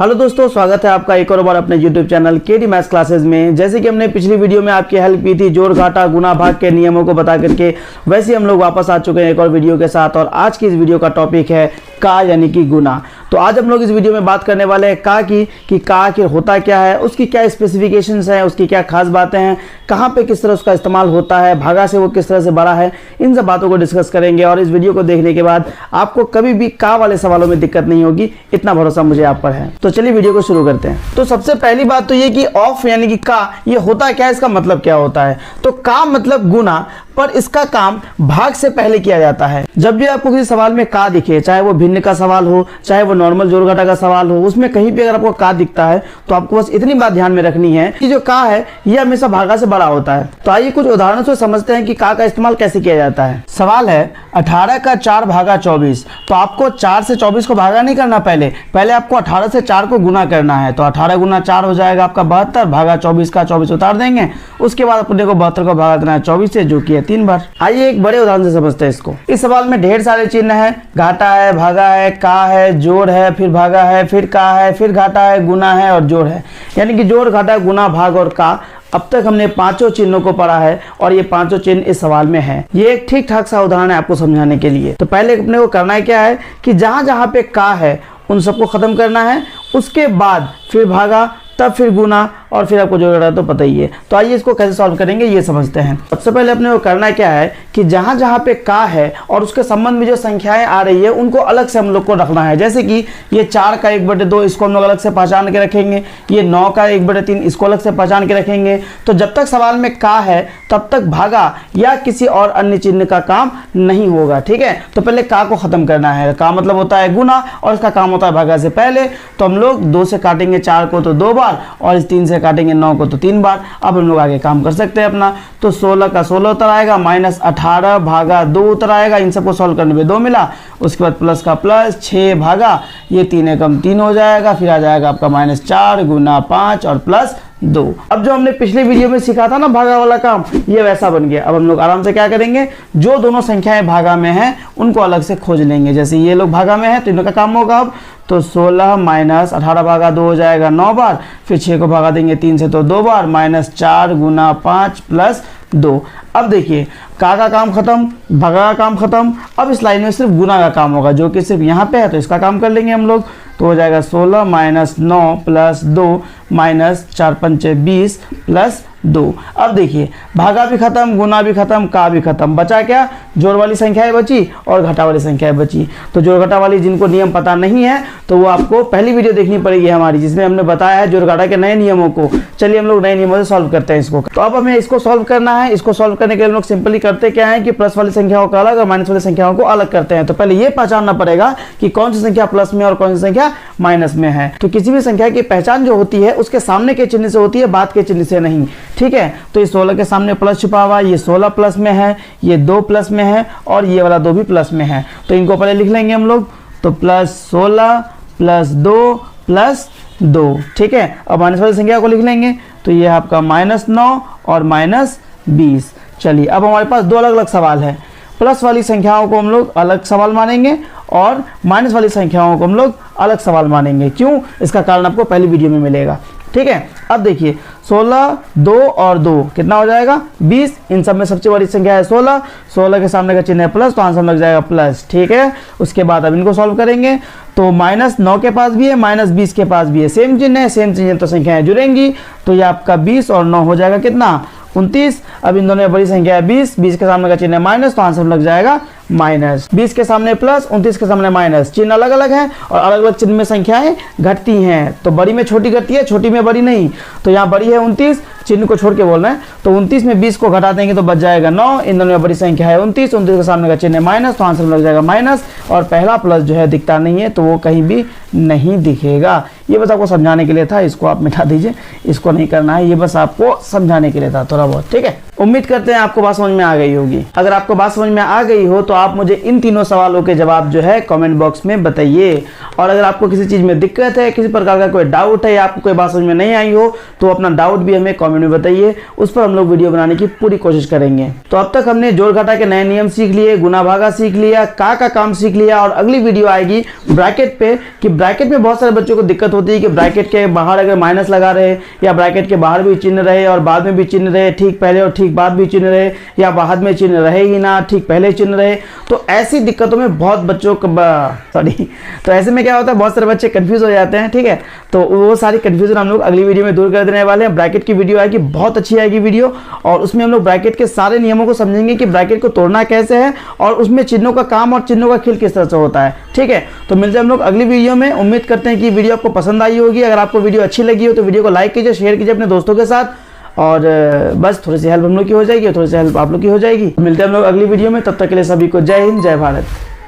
Hello दोस्तों, स्वागत है आपका एक और बार अपने YouTube channel KD maths classes में। जैसे कि हमने पिछली वीडियो में आपकी हेल्प की थी जोड़ घाटा गुना भाग के नियमों को बता करके, वैसे हम लोग वापस आ चुके हैं एक और वीडियो के साथ। और आज की इस वीडियो का टॉपिक है का यानी कि गुना। तो आज हम लोग इस वीडियो में बात करने वाले हैं का की कि का आखिर होता क्या है, उसकी क्या स्पेसिफिकेशंस हैं, उसकी क्या खास बातें हैं, कहाँ पे किस तरह उसका इस्तेमाल होता है, भागा से वो किस तरह से बड़ा है, इन सब बातों को डिस्कस करेंगे। और इस वीडियो को देखने के बाद आपको कभी भी का वाले सवालों में दिक्कत नहीं होगी, इतना भरोसा मुझे आप पर है। तो चलिए वीडियो को शुरू करते हैं। तो सबसे पहली बात तो ये कि ऑफ यानी कि का ये होता क्या है, इसका मतलब क्या होता है। तो का मतलब गुना, पर इसका काम भाग से पहले किया जाता है। जब भी आपको किसी सवाल में का दिखे, चाहे वो भिन्न का सवाल हो, चाहे वो नॉर्मल जोड़ घटा का सवाल हो, उसमें कहीं भी अगर आपको का दिखता है तो आपको बस इतनी बात ध्यान में रखनी है कि जो का है ये हमेशा भागा से बड़ा होता है। तो आइए कुछ उदाहरणों से समझते हैं कि का इस्तेमाल कैसे किया जाता है। सवाल है 18 का 4 भागा 24। तो आपको 4 से 24 को भागा नहीं करना, पहले आपको 18 से 4 को गुना करना है। तो 18 गुना 4 हो जाएगा आपका 72, भागा 24 का 24 उतार देंगे। उसके बाद अपने को 72 को भागा देना है 24 से, जो कि है 3 बार। आइए एक बड़े उदाहरण से समझते हैं इसको। इस सवाल में ढेर सारे चिन्ह है, घाटा है, भागा है, का है, जोड़ है, फिर भागा है, फिर का है, फिर घाटा है, गुना है और जोड़ है। यानी कि जोड़, घाटा, गुना, भाग और का। अब तक हमने पांचों चिन्हों को पढ़ा है और ये पांचों चिन्ह इस सवाल में है। ये एक ठीक ठाक सा उदाहरण है आपको समझाने के लिए। तो पहले अपने को करना है क्या है कि जहां जहां पे का है उन सबको खत्म करना है, उसके बाद फिर भागा, तब फिर गुना और फिर आपको जो घटा तो पता ही है। तो आइए इसको कैसे सॉल्व करेंगे ये समझते हैं। सबसे पहले अपने को करना क्या है कि जहां जहां पे का है और उसके संबंध में जो संख्याएं आ रही है उनको अलग से हम लोग को रखना है। जैसे कि ये 4 का 1/2 इसको हम लोग अलग से पहचान के रखेंगे, ये 9 का 1/3 इसको अलग से पहचान के रखेंगे। तो जब तक सवाल में का है तब तक भागा या किसी और अन्य चिन्ह का काम नहीं होगा। ठीक है, तो पहले का को खत्म करना है। का मतलब होता है गुना और इसका काम होता है भागा से पहले। तो हम लोग 2 से काटेंगे 4 को तो 2 बार और इस 3 से काटेंगे 9 को तो 3 बार। अब हम लोग आगे काम कर सकते हैं अपना। तो 16 का 16 उतर आएगा, माइनस 18 भागा 2 उतर आएगा। इन सबको सॉल्व करने में 2 मिला। उसके बाद प्लस का प्लस, 6 भागा ये 3 एकम 3 हो जाएगा। फिर आ जाएगा आपका -4 गुना 5 और प्लस 2। अब जो हमने पिछले वीडियो में सीखा था ना भागा वाला काम, ये वैसा बन गया। अब हम लोग आराम से क्या करेंगे, जो दोनों संख्याएं भागा में हैं उनको अलग से खोज लेंगे। जैसे ये लोग भागा में है तो इनका काम होगा अब तो 16 माइनस 18 भागा 2 हो जाएगा 9 बार। फिर 6 को भागा देंगे 3 से तो 2 बार, -4 गुना 5 प्लस 2। अब देखिए का काम खत्म, भागा का काम खत्म। अब इस लाइन में सिर्फ गुना का काम होगा, जो कि सिर्फ यहाँ पे है, तो इसका काम कर लेंगे हम लोग। तो हो जाएगा 16 माइनस 9 प्लस 2 माइनस 4 पंचे 20 प्लस 2। अब देखिए भागा भी खत्म, गुना भी खत्म, का भी खत्म, बचा क्या, जोड़ वाली संख्याएं बची और घटा वाली संख्याएं बची। तो जोड़ घटा वाली जिनको नियम पता नहीं है तो वो आपको पहली वीडियो देखनी पड़ेगी हमारी, जिसमें हमने बताया है जोड़ घटा के नए नियमों को। चलिए हम लोग नए नियमों से सॉल्व करते हैं इसको। तो अब हमें इसको सॉल्व करना है। इसको सॉल्व करने के लिए हम लोग सिंपली करते क्या है कि प्लस वाली संख्याओं को अलग और माइनस वाली संख्याओं को अलग करते हैं। तो पहले ये पहचानना पड़ेगा कि कौन सी संख्या प्लस में और कौन सी संख्या माइनस में है। तो किसी भी संख्या की पहचान जो होती है उसके सामने के चिन्ह से होती है, बाद के चिन्ह से नहीं। ठीक है, तो 16 के सामने प्लस छुपा हुआ, ये 16 प्लस में है, ये 2 प्लस में है और ये वाला 2 भी प्लस में है। तो इनको पहले लिख लेंगे हम लोग। तो +16 + 2 + 2। ठीक है, अब माइनस वाली संख्या को लिख लेंगे। तो ये आपका -9 और -20। चलिए अब हमारे पास 2 अलग अलग सवाल है। प्लस वाली संख्याओं को हम लोग अलग सवाल मानेंगे और माइनस वाली संख्याओं को हम लोग अलग सवाल मानेंगे। क्यों, इसका कारण आपको पहली वीडियो में मिलेगा। ठीक है, अब देखिए 16, 2 और 2 कितना हो जाएगा 20। इन सब में सबसे बड़ी संख्या है 16। 16 के सामने का चिन्ह है प्लस, तो आंसर लग जाएगा प्लस। ठीक है, उसके बाद अब इनको सॉल्व करेंगे। तो -9 के पास भी है, -20 के पास भी है, सेम चिन्ह है, सेम चिन्ह तो संख्याएं जुड़ेंगी। तो ये आपका 20 और 9 हो जाएगा कितना 29। अब इन दोनों में बड़ी संख्या है 20, 20 के सामने का चिन्ह है माइनस, तो आंसर लग जाएगा माइनस। 20 के सामने प्लस, 29 के सामने माइनस। चिन्ह अलग अलग है और अलग अलग चिन्ह में संख्याएं घटती हैं। तो बड़ी में छोटी घटती है, छोटी में बड़ी नहीं। तो यहाँ बड़ी है 29, चिन्ह को छोड़ के बोल रहे हैं। तो 29 में 20 को घटा देंगे तो बच जाएगा 9। इन दोनों में बड़ी संख्या है 29, 29 के सामने का चिन्ह है माइनस, तो आंसर लग जाएगा माइनस। और पहला प्लस जो है दिखता नहीं है, तो वो कहीं भी नहीं दिखेगा। ये बस आपको समझाने के लिए था, इसको आप मिटा दीजिए, इसको नहीं करना है। ये बस आपको समझाने के लिए था थोड़ा बहुत। ठीक है, उम्मीद करते हैं आपको बात समझ में आ गई होगी। अगर आपको बात समझ में आ गई हो तो आप मुझे इन तीनों सवालों के जवाब जो है कमेंट बॉक्स में बताइए। और अगर आपको किसी चीज़ में दिक्कत है, किसी प्रकार का कोई डाउट है या आपको कोई बात समझ में नहीं आई हो तो अपना डाउट भी हमें कमेंट में बताइए, उस पर हम लोग वीडियो बनाने की पूरी कोशिश करेंगे। तो अब तक हमने जोड़ घटा के नए नियम सीख लिए, गुना भागा सीख लिया, का काम सीख लिया, और अगली वीडियो आएगी ब्रैकेट पे कि ब्रैकेट में बहुत सारे बच्चों को दिक्कत होती है कि ब्रैकेट के बाहर अगर माइनस लगा रहे या ब्रैकेट के बाहर भी चिन्ह रहे और बाद में भी चिन्ह रहे, ठीक पहले और ठीक बाद भी चिन्ह रहे, या बाद में चिन्ह रहे ही ना, ठीक पहले चिन्ह रहे, तो ऐसी दिक्कतों में बहुत बच्चों को तो ऐसे में क्या होता है, बहुत सारे बच्चे कंफ्यूज हो जाते हैं। ठीक है, तो वो सारी कंफ्यूजन हम लोग अगली वीडियो में दूर कर देने वाले हैं। ब्रैकेट की वीडियो आएगी, बहुत अच्छी आएगी वीडियो, और उसमें हम लोग ब्रैकेट के सारे नियमों को समझेंगे कि ब्रैकेट को तोड़ना कैसे है और उसमें चिन्हों का काम और चिन्हों का खेल किस तरह से होता है। ठीक है, तो मिलते हैं हम लोग अगली वीडियो में। उम्मीद करते हैं कि वीडियो आपको पसंद आई होगी। अगर आपको वीडियो अच्छी लगी हो तो वीडियो को लाइक कीजिए, शेयर कीजिए अपने दोस्तों के साथ, और बस थोड़ी सी हेल्प हम लोग की हो जाएगी और थोड़ी सी हेल्प आप लोग की हो जाएगी। मिलते हैं हम लोग अगली वीडियो में, तब तक के लिए सभी को जय हिंद, जय भारत।